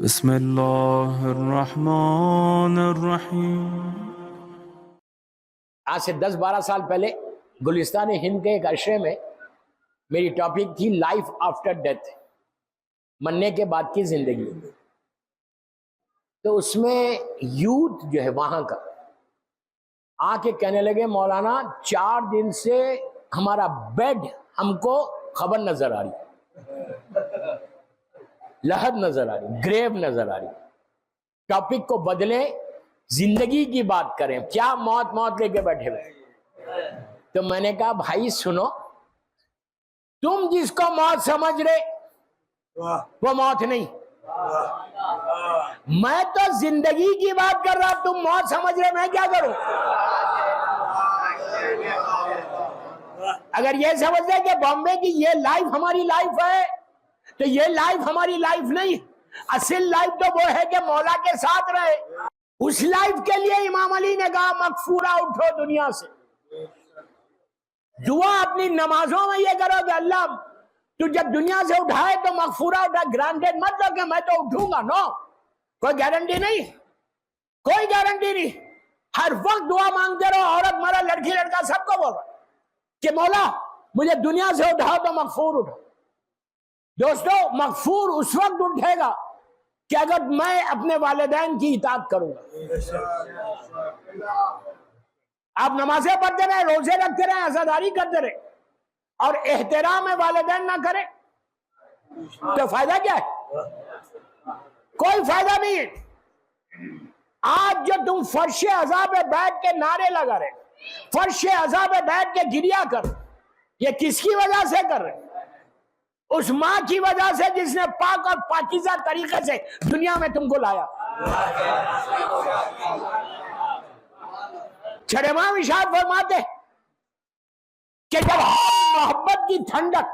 बिस्मिल्लाहिर्रहमानिर्रहीम। आज से 10-12 साल पहले गुलिस्तान हिंद के एक अशरे में मेरी टॉपिक थी लाइफ आफ्टर डेथ, मरने के बाद की जिंदगी। तो उसमें यूथ जो है वहां का आके कहने लगे, मौलाना 4 दिन से हमारा बेड हमको खबर नजर आ रही, लहद नजर आ रही, ग्रेव नजर आ रही। टॉपिक को बदले, जिंदगी की बात करें, क्या मौत मौत लेके बैठे हुए। तो मैंने कहा भाई सुनो, तुम जिसको मौत समझ रहे वो मौत नहीं, मैं तो जिंदगी की बात कर रहा, तुम मौत समझ रहे, मैं क्या करूं। अगर ये समझ रहे कि बॉम्बे की ये लाइफ हमारी लाइफ है, तो ये लाइफ हमारी लाइफ नहीं। असल लाइफ तो वो है कि मौला के साथ रहे। उस लाइफ के लिए इमाम अली ने कहा, मगफूरा उठो दुनिया से। दुआ अपनी नमाजों में ये करो कि अल्लाह तू जब दुनिया से उठाए तो मगफूरा उठा। ग्रांटेड मत लो कि मैं तो उठूंगा, नो, कोई गारंटी नहीं, कोई गारंटी नहीं। हर वक्त दुआ मांगते रहो, औरत मरा लड़की लड़का सबको बोल रहा कि मौला मुझे दुनिया से उठाओ तो मगफूर उठो। दोस्तों, मगफूर उस वक्त उठेगा कि अगर मैं अपने वालिदैन की इताअत करूंगा। आप नमाजें पढ़ते रहे, रोजे रखते रहे, अज़ादारी करते रहे और एहतराम वालिदैन ना करें तो फायदा क्या है? कोई फायदा नहीं है। आज जो तुम फर्श अज़ा पे बैठ के नारे लगा रहे, फर्श अज़ा पे बैठ के गिरिया कर, ये किसकी वजह से कर रहे? उस मां की वजह से जिसने पाक और पाकीज़ा तरीके से दुनिया में तुमको लाया। छड़ेमा इरशाद फरमाते कि जब मोहब्बत की ठंडक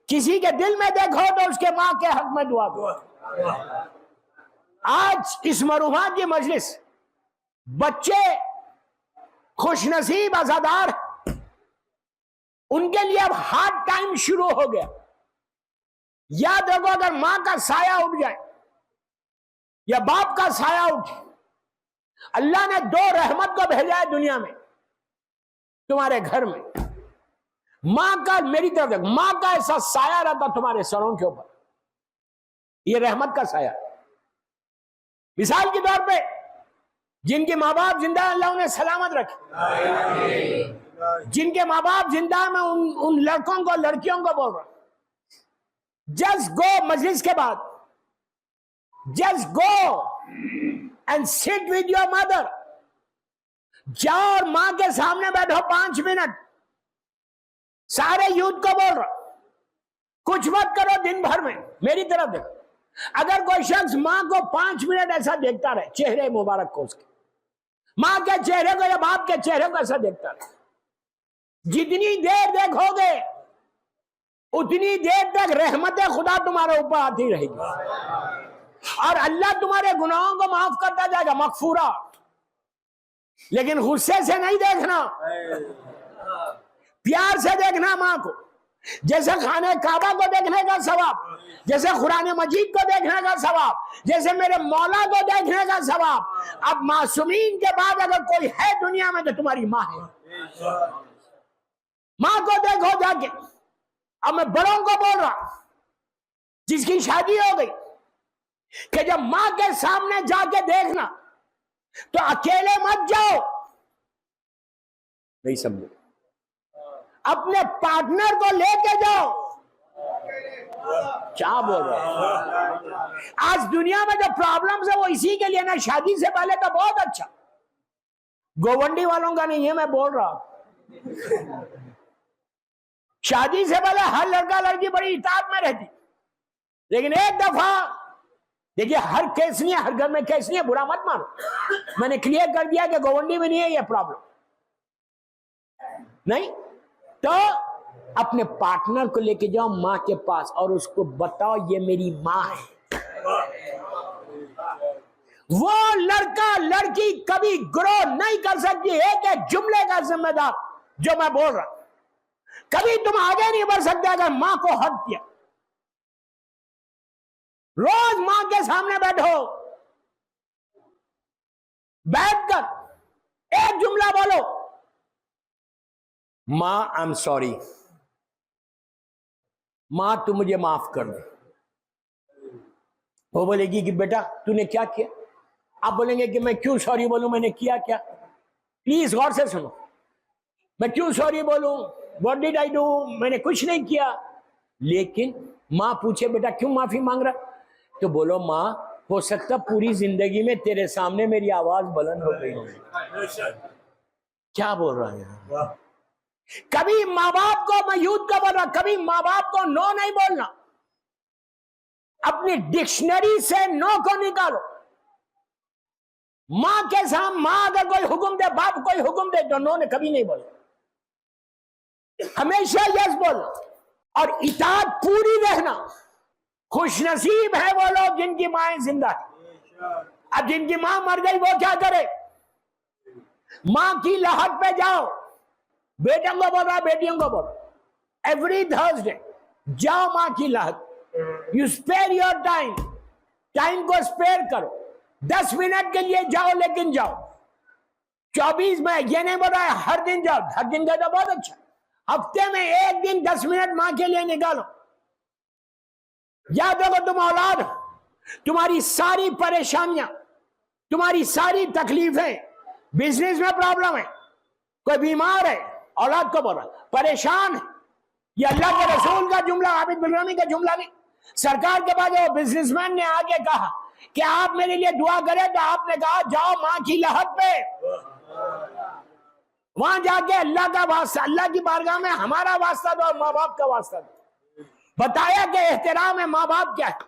किसी के दिल में देखो तो उसके मां के हक में दुआ दो। आज इस मरूहा की मजलिस, बच्चे खुशनसीब आजादार, उनके लिए अब हार्ड टाइम शुरू हो गया। याद रखो, अगर मां का साया उठ जाए या बाप का साया उठे, अल्लाह ने 2 रहमत को भेजा है दुनिया में तुम्हारे घर में। मां का, मेरी तरफ देख, मां का ऐसा साया रहता तुम्हारे सरों के ऊपर, ये रहमत का साया। मिसाल के तौर पे जिनके माँ बाप जिंदा, अल्लाह उन्हें सलामत रखे। जिनके माँ बाप जिंदा, में उन लड़कों को लड़कियों को बोल रहा, जस्ट गो, मजलिस के बाद just go and sit with your mother. जाओ और मां के सामने बैठो 5 मिनट। सारे यूथ को बोल रहा, कुछ मत करो दिन भर में, मेरी तरफ देखो। अगर कोई शख्स मां को 5 मिनट ऐसा देखता रहे, चेहरे मुबारक को, उसके मां के चेहरे को या बाप के चेहरे को ऐसा देखता रहे, जितनी देर देखोगे उतनी देर तक रहमत खुदा तुम्हारे ऊपर आती रहेगी और अल्लाह तुम्हारे गुनाहों को माफ करता जाएगा, मगफूरा। लेकिन गुस्से से नहीं देखना, प्यार से देखना मां को। जैसे खाने काबा को देखने का सवाब, जैसे कुरान मजीद को देखने का सवाब, जैसे मेरे मौला को देखने का सवाब। अब मासूमीन के बाद अगर कोई है दुनिया में तो तुम्हारी मां है। मां को देखो जाके। अब मैं बड़ों को बोल रहा, जिसकी शादी हो गई, कि जब मां के सामने जाके देखना तो अकेले मत जाओ, नहीं समझो, अपने पार्टनर को लेके जाओ। क्या बोल रहे हैं? आज दुनिया में जो प्रॉब्लम्स है वो इसी के लिए ना। शादी से पहले तो बहुत अच्छा, गोवंडी वालों का नहीं है मैं बोल रहा। शादी से पहले हर लड़का लड़की बड़ी इताअत में रहती, लेकिन एक दफा देखिए, हर केस नहीं है, हर घर में केस नहीं है, बुरा मत मानो। मैंने क्लियर कर दिया कि गोवंडी में नहीं है ये प्रॉब्लम, नहीं। तो अपने पार्टनर को लेके जाओ मां के पास और उसको बताओ ये मेरी मां है। वो लड़का लड़की कभी ग्रो नहीं कर सकती एक एक जुमले का जिम्मेदार जो मैं बोल रहा। कभी तुम आगे नहीं बढ़ सकते अगर मां को हक दिया। रोज मां के सामने बैठो, बैठकर एक जुमला बोलो, मां आई एम सॉरी, मां तू मुझे माफ कर दे। वो बोलेगी कि बेटा तूने क्या किया? आप बोलेंगे कि मैं क्यों सॉरी बोलूं, मैंने किया क्या? प्लीज गौर से सुनो, मैं क्यों सॉरी बोलूं? What did I do? मैंने कुछ नहीं किया। लेकिन मां पूछे बेटा क्यों माफी मांग रहा, तो बोलो मां हो सकता पूरी जिंदगी में तेरे सामने मेरी आवाज बुलंद हो गई होगी। क्या बोल रहा है? कभी माँ बाप को, मैं यूथ का बोल रहा, कभी माँ बाप को नो नहीं बोलना। अपनी डिक्शनरी से नो को निकालो। मां के सामने मां अगर कोई हुक्म दे, बाप कोई हुक्म दे, तो नो ने कभी नहीं बोला, हमेशा यस बोलो और इताअत पूरी रहना। खुशनसीब है वो लोग जिनकी माएं जिंदा है। अब जिनकी मां मर गई वो क्या करे? मां की लहट पे जाओ, बेटियों को बोल रहा, बेटियों को बोलो, एवरी थर्सडे जाओ मां की लहट। You spare your time, time को स्पेयर करो। 10 मिनट के लिए जाओ, लेकिन जाओ 24 में, ये नहीं बोल रहा है हर दिन जाओ, हर दिन गए तो बहुत अच्छा, हफ्ते में एक दिन 10 मिनट मां के लिए निकालो। याद रखो तुम औलाद हो, तुम्हारी सारी परेशानियां, तुम्हारी सारी तकलीफें, बिजनेस में प्रॉब्लम है, कोई बीमार है, औलाद को बोल रहा परेशान है, ये अल्लाह के रसूल का जुमला, आबिद बिलरामी का जुमला नहीं। सरकार के पास वो बिजनेसमैन ने आगे कहा कि आप मेरे लिए दुआ करें, तो आपने कहा जाओ मां की लहट पे, वहां जाके अल्लाह का वास्ता, अल्लाह की बारगाह में हमारा वास्ता दो और माँ बाप का वास्ता दो। बताया कि एहतराम है माँ बाप क्या है।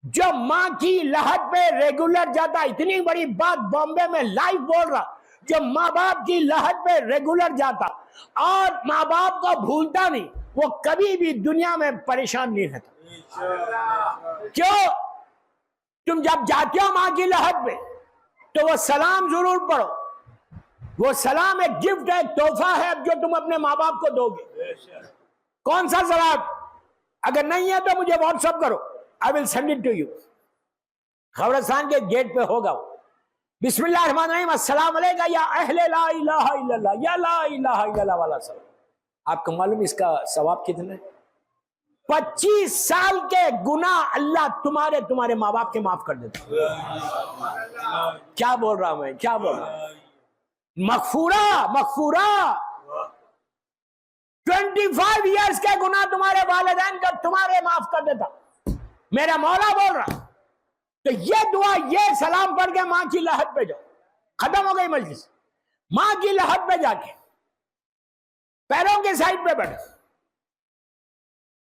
जो मां की लहट पे रेगुलर जाता, इतनी बड़ी बात बॉम्बे में लाइव बोल रहा, जो माँ बाप की लहट पे रेगुलर जाता और माँ बाप को भूलता नहीं, वो कभी भी दुनिया में परेशान नहीं रहता। क्यों? तुम जब जाते हो मां की लहट पे, तो वो सलाम जरूर पढ़ो। वो सलाम एक गिफ्ट है, एक तोहफा है जो तुम अपने माँ बाप को दोगे। कौन सा सलाम? अगर नहीं है तो मुझे व्हाट्सएप करो, I will send it to you. Khabristan के गेट पे होगा वो। बिस्मिल्लाहिर्रहमानिर्रहीम, अस्सलाम अलैका या अहले ला इलाहा इल्लल्लाह, या ला इलाहा इल्लल्लाह वाला सलाम। आपको मालूम इसका सवाब कितना है? 25 साल के गुनाह अल्लाह तुम्हारे माँ बाप के माफ कर देता। क्या बोल रहा हूं मैं, क्या बोल रहा हूं? मगफूरा 25 इयर्स के गुनाह तुम्हारे वालिदैन का तुम्हारे माफ कर देता, मेरा मौला बोल रहा। तो ये दुआ, ये सलाम पढ़ के मां की लहट पे जाओ। खत्म हो गई मजलिस, मां की लहट पे जाके पैरों के साइड पे बैठो।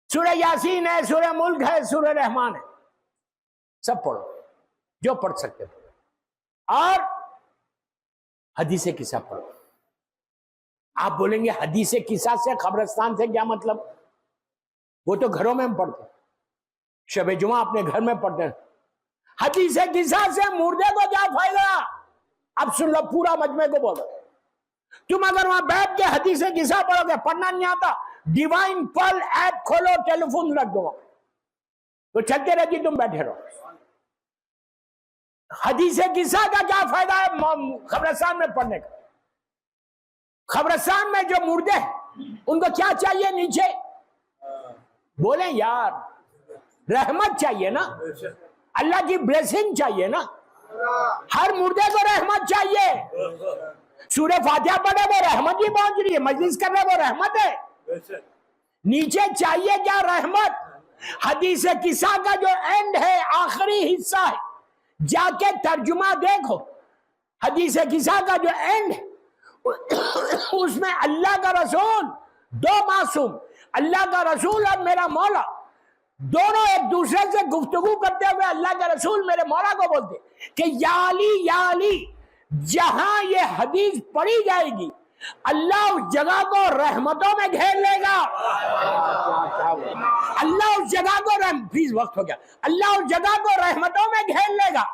सूरह यासीन है, सूरह मुल्क है, सूरह रहमान है, सब पढ़ो जो पढ़ सकते हो, और हदीसे किस्सा पढ़ो। आप बोलेंगे हदीसे किस्सा से, खबरस्तान से क्या मतलब? वो तो घरों में हम पढ़ते, शब जुमा अपने घर में पढ़ते हैं। हदीसे किस्सा से मुर्दे को क्या फायदा? अब सुन लो, पूरा मजमे को बोलो। तुम अगर वहां बैठ के हदीसे किस्सा पढ़ोगे, पढ़ना नहीं आता, डिवाइन पर्ल ऐप खोलो, टेलीफोन रख दो तो चलते रहती, तुम बैठे रहो। हदीसे किस्सा का क्या फायदा है खबरस्तान में पढ़ने का? खबरस्तान में जो मुर्दे हैं उनको क्या चाहिए? नीचे बोले यार, रहमत चाहिए ना, अल्लाह की ब्लेसिंग चाहिए ना। हर मुर्दे को रहमत चाहिए। सूरह फातिहा पढ़े वो रहमत ही पहुंच रही है, मजलिस कर रहे वो रहमत है। नीचे चाहिए क्या? रहमत। हदीस किस्सा का जो एंड है, आखिरी हिस्सा है, जाके तर्जुमा देखो। हदीस किस्सा का जो एंड है उसमें अल्लाह का रसूल, दो मासूम, अल्लाह का रसूल और मेरा मौला, दोनों एक दूसरे से गुफ्तगू करते हुए अल्लाह का रसूल मेरे मौला को बोलते कि या अली, जहां ये हदीस पढ़ी जाएगी अल्लाह उस जगह को रहमतों में घेर लेगा। अल्लाह उस जगह को प्लीज वक्त हो गया, अल्लाह उस जगह को रहमतों में घेर लेगा।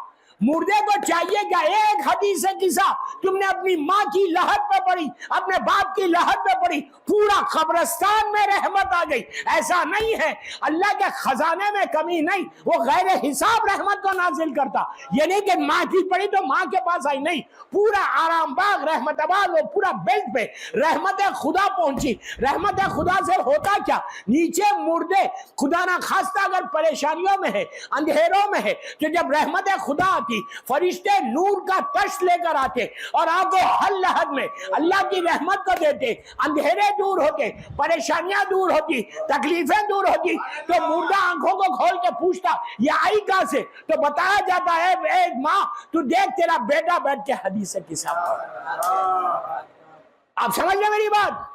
मुर्दे को चाहिए क्या? एक हदीस किस्सा तुमने अपनी माँ की लहद पे पढ़ी, अपने बाप की लहद पे पढ़ी, पूरा कब्रिस्तान में रहमत आ गई। ऐसा नहीं है, अल्लाह के खजाने में कमी नहीं, वो गैर हिसाब रहमत को नाजिल करता। ये नहीं कि माँ की पढ़ी तो माँ के पास आई, नहीं, पूरा आरामबाग रहमताबाद वो पूरा बेल्ट पे रहमत खुदा पहुंची। रहमत खुदा से होता क्या? नीचे मुर्दे खुदा ना खास्ता अगर परेशानियों में है, अंधेरों में है, तो जब रहमत खुदा आती, फरिश्ते नूर का तश लेकर आते और आपको हर लहद में अल्लाह की रहमत को देते, अंधेरे दूर होते, परेशानियां दूर होती, तकलीफें दूर होती, तो मुर्दा आंखों को खोल के पूछता ये आई कहां से? तो बताया जाता है एक माँ तू देख तेरा बेटा बैठ के हदीस किस्सा पढ़। आप समझ रहे मेरी बात?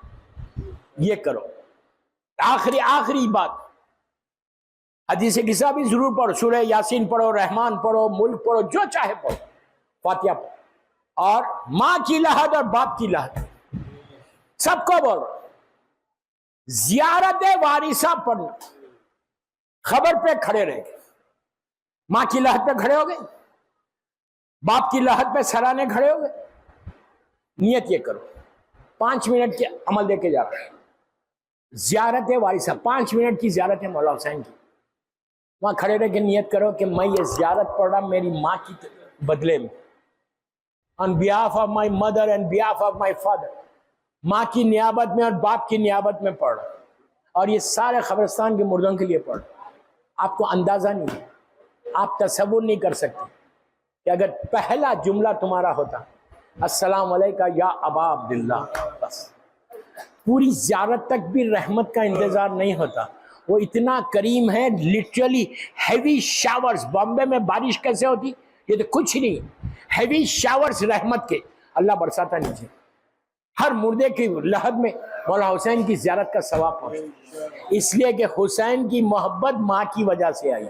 ये करो। आखिरी बात, हदीस किस्सा भी जरूर पढ़ो, सूरह यासीन पढ़ो, रहमान पढ़ो, मुल्क पढ़ो, जो चाहे पढ़ो, फातिहा पढ़ो, और माँ की लहद और बाप की लहद सबको बोलो। जियारत वारिसा पढ़ना, खबर पे खड़े रह गए, माँ की लहद पे खड़े हो गए, बाप की लहद पे सराहने खड़े हो गए। नियत ये करो, 5 मिनट के अमल देके जा रहे हैं। जियारत वारिसा, 5 मिनट की जियारत है मौला हुसैन की। वहां खड़े रह के नियत करो कि मैं ये जियारत पढ़ रहा मेरी माँ की बदले में, on behalf of my mother and behalf of my father, माँ की नियाबत में और बाप की नियाबत में पढ़ रहा, और ये सारे कब्रिस्तान के मुर्दों के लिए पढ़। आपको अंदाजा नहीं है, आप तसव्वुर नहीं कर सकते कि अगर पहला जुमला तुम्हारा होता अस्सलाम अलैका या अबा अब्दुल्लाह, बस पूरी ज़ियारत तक भी रहमत का इंतजार नहीं होता। वो इतना करीम है, लिटरली हैवी शावर्स। बॉम्बे में बारिश कैसे होती, ये तो कुछ नहीं, हैवी शावर्स रहमत के अल्लाह बरसाता नीचे। हर मुर्दे की लहद में मौला हुसैन की ज़ियारत का सवाब पहुंचता, इसलिए कि हुसैन की मोहब्बत माँ की वजह से आई।